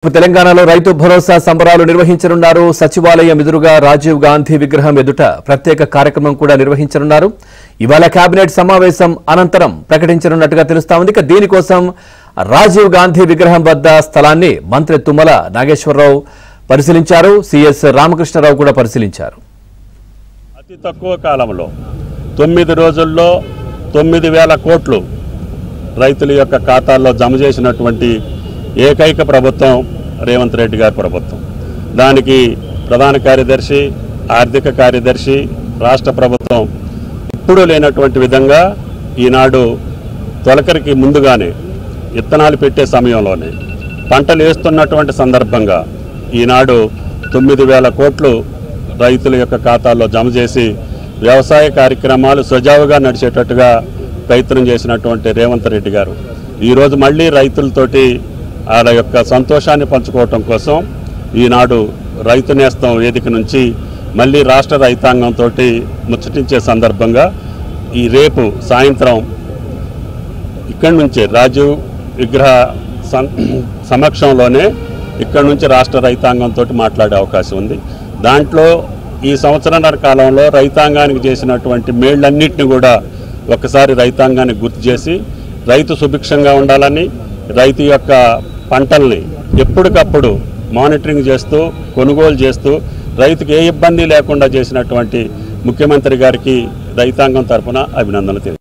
తెలంగాణలో రైతు భరోసా సంబరాలు నిర్వహించనున్నారు. సచివాలయం ఎదురుగా రాజీవ్ గాంధీ విగ్రహం ఎదుట ప్రత్యేక కార్యక్రమం కూడా నిర్వహించనున్నారు. ఇవాళ కేబినెట్ సమావేశం అనంతరం ప్రకటించనున్నట్టుగా తెలుస్తోంది. దీనికోసం రాజీవ్ గాంధీ విగ్రహం వద్ద స్థలాన్ని మంత్రి తుమ్మల నాగేశ్వరరావు పరిశీలించారు. సిఎస్ రామకృష్ణరావు కూడా పరిశీలించారు. అతి తక్కువ కాలంలో 9 రోజుల్లో 9,000 కోట్లు రైతుల యొక్క ఖాతాల్లో జమ చేసినటువంటి ఏకైక ప్రభుత్వం రేవంత్ రెడ్డి గారి ప్రభుత్వం. దానికి ప్రధాన కార్యదర్శి, ఆర్థిక కార్యదర్శి, రాష్ట్ర ప్రభుత్వం ఇప్పుడు లేనటువంటి విధంగా ఈనాడు తొలకరికి ముందుగానే విత్తనాలు పెట్టే సమయంలోనే పంటలు వేస్తున్నటువంటి సందర్భంగా ఈనాడు 9,000 కోట్లు రైతుల యొక్క ఖాతాల్లో జమ చేసి వ్యవసాయ కార్యక్రమాలు సజావుగా నడిచేటట్టుగా ప్రయత్నం చేసినటువంటి రేవంత్ రెడ్డి గారు ఈరోజు మళ్ళీ రైతులతోటి వాళ్ళ యొక్క సంతోషాన్ని పంచుకోవటం కోసం ఈనాడు రైతు నేస్తం వేదిక నుంచి మళ్ళీ రాష్ట్ర రైతాంగంతో ముచ్చటించే సందర్భంగా ఈ రేపు సాయంత్రం ఇక్కడి నుంచే రాజీవ్ విగ్రహ సమక్షంలోనే ఇక్కడి నుంచి రాష్ట్ర రైతాంగంతో మాట్లాడే అవకాశం ఉంది. దాంట్లో ఈ సంవత్సరాల కాలంలో రైతాంగానికి చేసినటువంటి మేళ్లన్నింటినీ కూడా ఒకసారి రైతాంగానికి గుర్తు చేసి రైతు సుభిక్షంగా ఉండాలని, రైతు యొక్క పంటల్ని ఎప్పటికప్పుడు మానిటరింగ్ చేస్తూ కొనుగోలు చేస్తూ రైతుకు ఏ ఇబ్బంది లేకుండా చేసినటువంటి ముఖ్యమంత్రి గారికి రైతాంగం తరఫున అభినందనలు తెలియజేస్తున్నాను.